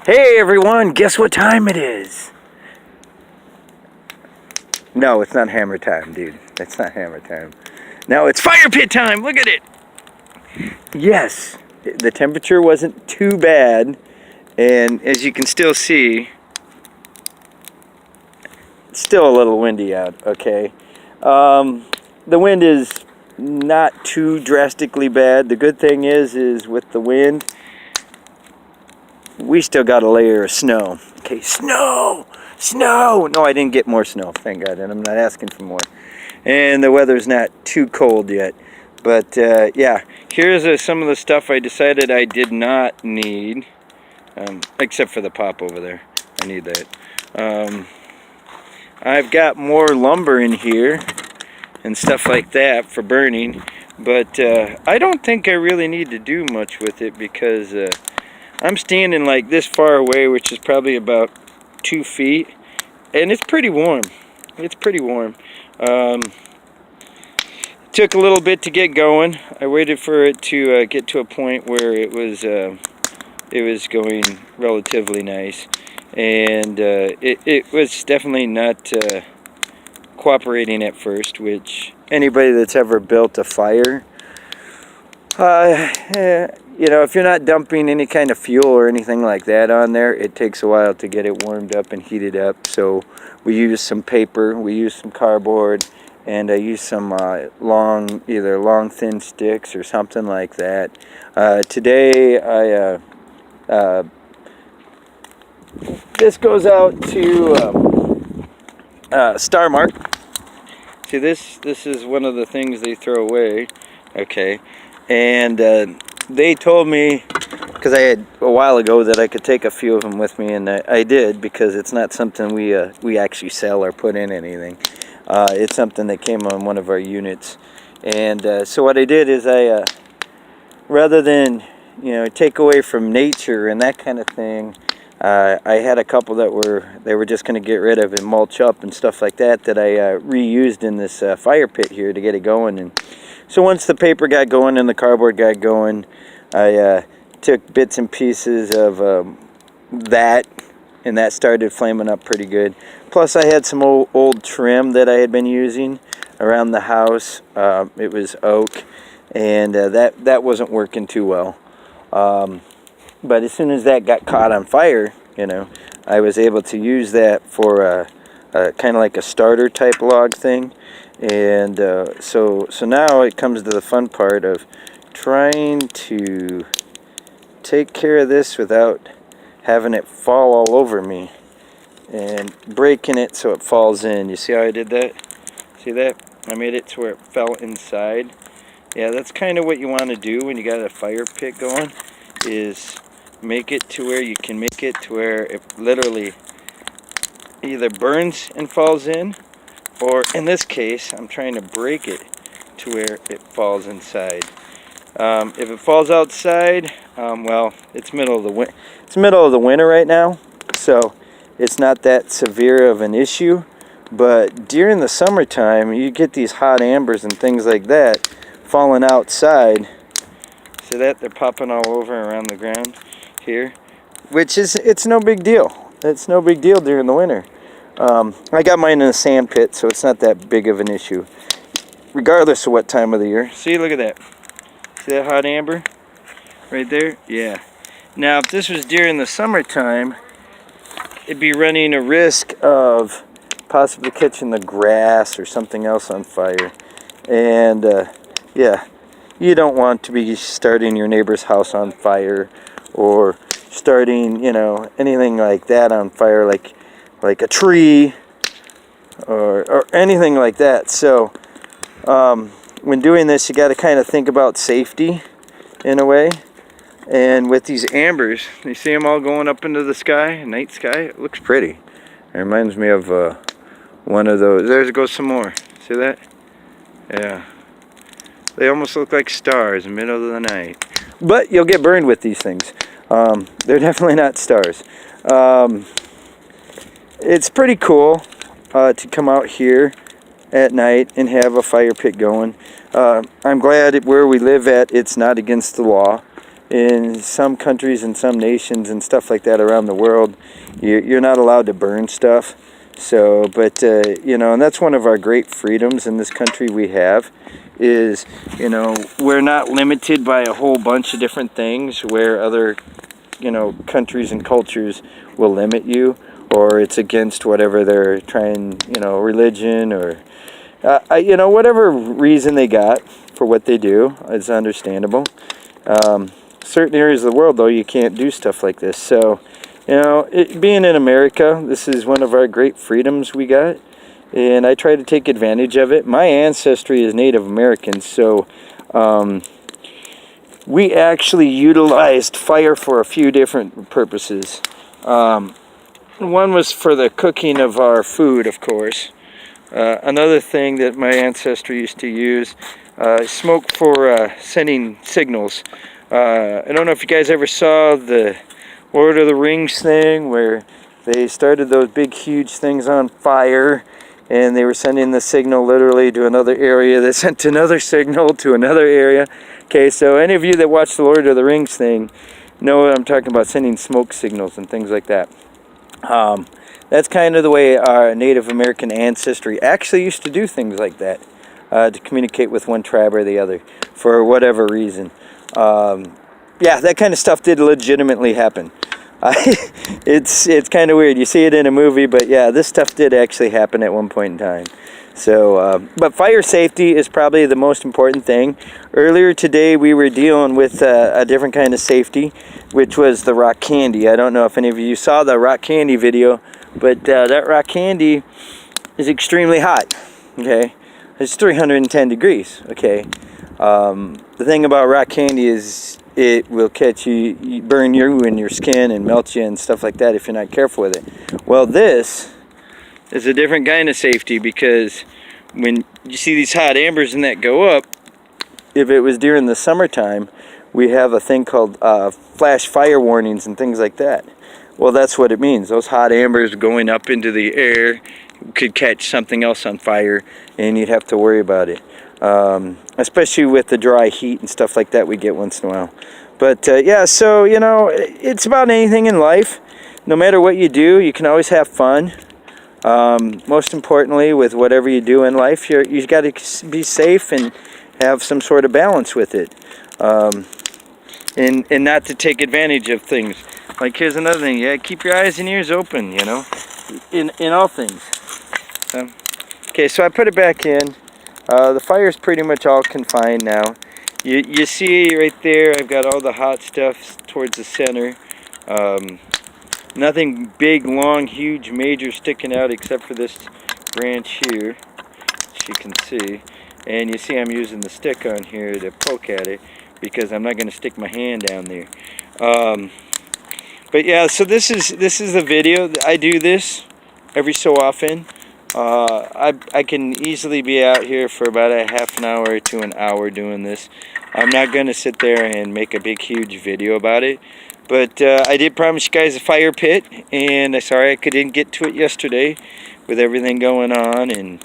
Hey everyone, guess what time it is? No, it's not hammer time, dude. It's not hammer time. No, it's fire pit time. Look at it. Yes, the temperature wasn't too bad, and as you can still see, it's still a little windy out, okay? The wind is not too drastically bad. The good thing is with the wind, we still got a layer of snow. Okay, snow! Snow! No, I didn't get more snow, thank God, and I'm not asking for more. And the weather's not too cold yet. But yeah, here's some of the stuff I decided I did not need, except for the pop over there. I need that. I've got more lumber in here and stuff like that for burning, but I don't think I really need to do much with it because I'm standing like this far away, which is probably about 2 feet, and it's pretty warm. It's pretty warm. Took a little bit to get going. I waited for it to get to a point where it was going relatively nice, and it was definitely not cooperating at first, which anybody that's ever built a fire, you know, if you're not dumping any kind of fuel or anything like that on there, it takes a while to get it warmed up and heated up. So we use some paper, we use some cardboard, and I use some either long thin sticks or something like that. Today this goes out to Star Mark. See, this is one of the things they throw away, okay, and they told me, because I had a while ago, that I could take a few of them with me, and I did, because it's not something we actually sell or put in anything. It's something that came on one of our units, and so what I did is I, rather than, you know, take away from nature and that kind of thing, I had a couple that they were just going to get rid of and mulch up and stuff like that I reused in this fire pit here to get it going. And so once the paper got going and the cardboard got going, I took bits and pieces of that, and that started flaming up pretty good. Plus I had some old trim that I had been using around the house. It was oak, and that wasn't working too well. But as soon as that got caught on fire, you know, I was able to use that for kind of like a starter type log thing. And so now it comes to the fun part of trying to take care of this without having it fall all over me and breaking it so it falls in. You see how I did that? See that? I made it to where it fell inside. Yeah, that's kind of what you want to do when you got a fire pit going, is make it to where you can make it to where it literally either burns and falls in, or in this case I'm trying to break it to where it falls inside. If it falls outside, well, it's middle of the winter right now, so it's not that severe of an issue. But during the summertime, you get these hot ambers and things like that falling outside. See that? They're popping all over around the ground here, which is, it's no big deal. It's no big deal during the winter. I got mine in a sand pit, so it's not that big of an issue, regardless of what time of the year. See, look at that. See that hot amber right there? Yeah. Now, if this was during the summertime, it'd be running a risk of possibly catching the grass or something else on fire. And yeah, you don't want to be starting your neighbor's house on fire, or starting, you know, anything like that on fire, like a tree or anything like that. So when doing this, you got to kind of think about safety in a way. And with these ambers, you see them all going up into the sky, night sky. It looks pretty. It reminds me of one of those. There goes some more. See that? Yeah. They almost look like stars in the middle of the night. But you'll get burned with these things. They're definitely not stars. It's pretty cool to come out here at night and have a fire pit going. I'm glad where we live at, it's not against the law. in some countries and some nations and stuff like that around the world, you're not allowed to burn stuff. So, but you know, and that's one of our great freedoms in this country we have, is, you know, we're not limited by a whole bunch of different things where other, you know, countries and cultures will limit you, or it's against whatever they're trying, you know, religion or you know, whatever reason they got for what they do is understandable. Certain areas of the world, though, you can't do stuff like this. So, you know, being in America, this is one of our great freedoms we got, and I try to take advantage of it. My ancestry is Native American, so we actually utilized fire for a few different purposes. One was for the cooking of our food, of course. Another thing that my ancestry used to use, smoke for sending signals. I don't know if you guys ever saw the Lord of the Rings thing where they started those big huge things on fire and they were sending the signal literally to another area that sent another signal to another area. Okay, so any of you that watch the Lord of the Rings thing know what I'm talking about, sending smoke signals and things like that. That's kind of the way our Native American ancestry actually used to do things like that, to communicate with one tribe or the other for whatever reason. Yeah, that kind of stuff did legitimately happen. It's kind of weird. You see it in a movie, but yeah, this stuff did actually happen at one point in time. So, but fire safety is probably the most important thing. Earlier today, we were dealing with a different kind of safety, which was the rock candy. I don't know if any of you saw the rock candy video, but that rock candy is extremely hot. Okay, it's 310 degrees. Okay, the thing about rock candy is it will catch you, burn you in your skin and melt you and stuff like that if you're not careful with it. Well, this is a different kind of safety, because when you see these hot ambers and that go up, if it was during the summertime, we have a thing called flash fire warnings and things like that. Well, that's what it means. Those hot ambers going up into the air could catch something else on fire, and you'd have to worry about it. Especially with the dry heat and stuff like that we get once in a while. But yeah, so, you know, it's about anything in life. No matter what you do, you can always have fun. Most importantly, with whatever you do in life, you've got to be safe and have some sort of balance with it, and not to take advantage of things. Like, here's another thing: yeah, keep your eyes and ears open, you know, in all things. Okay, so I put it back in. The fire's pretty much all confined now. You see right there, I've got all the hot stuff towards the center. Nothing big, long, huge, major sticking out except for this branch here, as you can see. And you see I'm using the stick on here to poke at it, because I'm not going to stick my hand down there. But yeah, so this is the video. I do this every so often. I can easily be out here for about a half an hour to an hour doing this. I'm not going to sit there and make a big, huge video about it. But I did promise you guys a fire pit, and sorry I couldn't get to it yesterday with everything going on and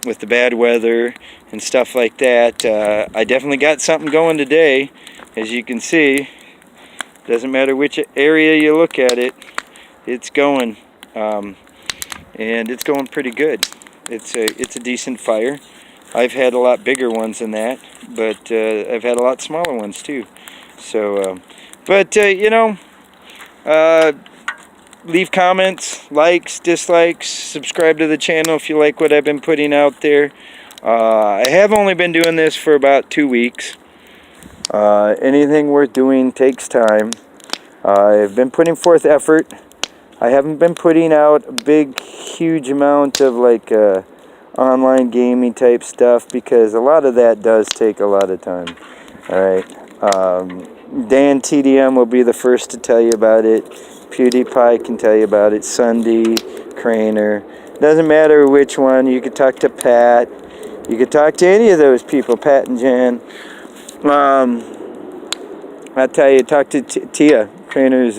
with the bad weather and stuff like that. I definitely got something going today, as you can see. Doesn't matter which area you look at it, it's going, and it's going pretty good. It's a decent fire. I've had a lot bigger ones than that, but I've had a lot smaller ones too. So. But, you know, leave comments, likes, dislikes, subscribe to the channel if you like what I've been putting out there. I have only been doing this for about 2 weeks. Anything worth doing takes time. I've been putting forth effort. I haven't been putting out a big, huge amount of, like, online gaming type stuff, because a lot of that does take a lot of time. Alright. Dan TDM will be the first to tell you about it. PewDiePie can tell you about it. Sunday, Craner. Doesn't matter which one. You could talk to Pat. You could talk to any of those people, Pat and Jan. I tell you, talk to Tia, Craner's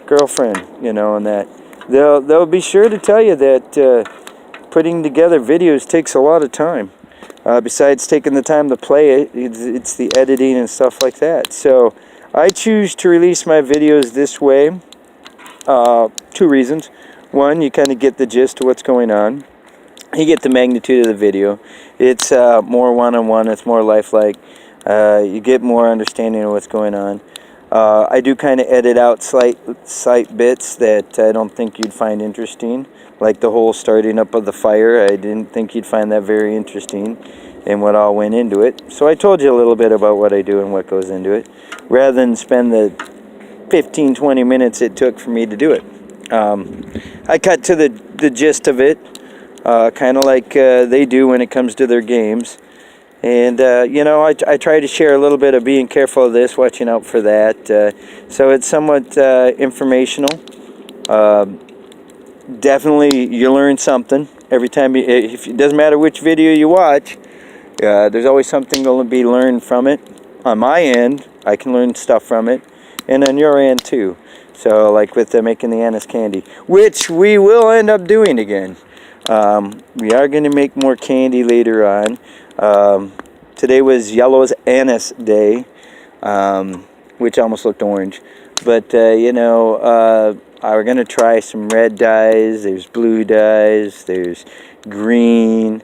girlfriend, you know, and that. They'll be sure to tell you that putting together videos takes a lot of time. Besides taking the time to play it, it's the editing and stuff like that. So I choose to release my videos this way. Two reasons. One, you kind of get the gist of what's going on. You get the magnitude of the video. It's more one-on-one. It's more lifelike. You get more understanding of what's going on. I do kind of edit out slight bits that I don't think you'd find interesting, like the whole starting up of the fire. I didn't think you'd find that very interesting and what all went into it. So I told you a little bit about what I do and what goes into it, rather than spend the 15-20 minutes it took for me to do it. I cut to the gist of it, kind of like they do when it comes to their games. And, you know, I try to share a little bit of being careful of this, watching out for that. So it's somewhat informational. Definitely you learn something every time. It doesn't matter which video you watch, there's always something going to be learned from it. On my end, I can learn stuff from it. And on your end, too. So, like with making the anise candy, which we will end up doing again. We are going to make more candy later on. Today was Yellow's Anise Day, which almost looked orange. But, you know, we're going to try some red dyes. There's blue dyes. There's green.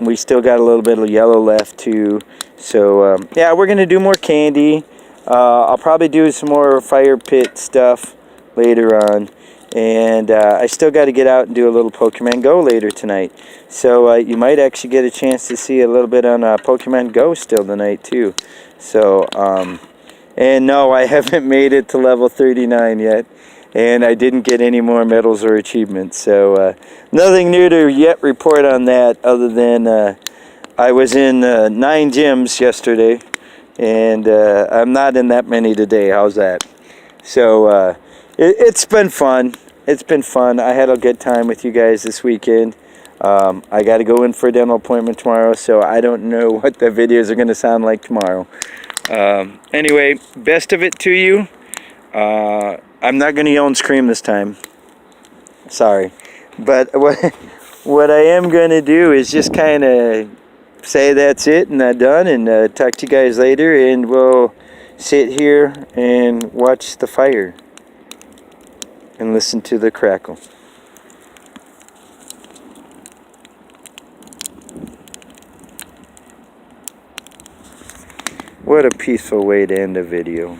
We still got a little bit of yellow left, too. So, yeah, we're going to do more candy. I'll probably do some more fire pit stuff later on. And I still got to get out and do a little Pokemon Go later tonight. So you might actually get a chance to see a little bit on Pokemon Go still tonight too. So, and no, I haven't made it to level 39 yet. And I didn't get any more medals or achievements. So nothing new to yet report on that, other than I was in 9 gyms yesterday. And I'm not in that many today. How's that? So it's been fun. It's been fun. I had a good time with you guys this weekend. I got to go in for a dental appointment tomorrow, so I don't know what the videos are going to sound like tomorrow. Anyway, best of it to you. I'm not going to yell and scream this time. Sorry. But what I am going to do is just kind of say that's it and I'm done, and talk to you guys later, and we'll sit here and watch the fire and listen to the crackle. What a peaceful way to end a video.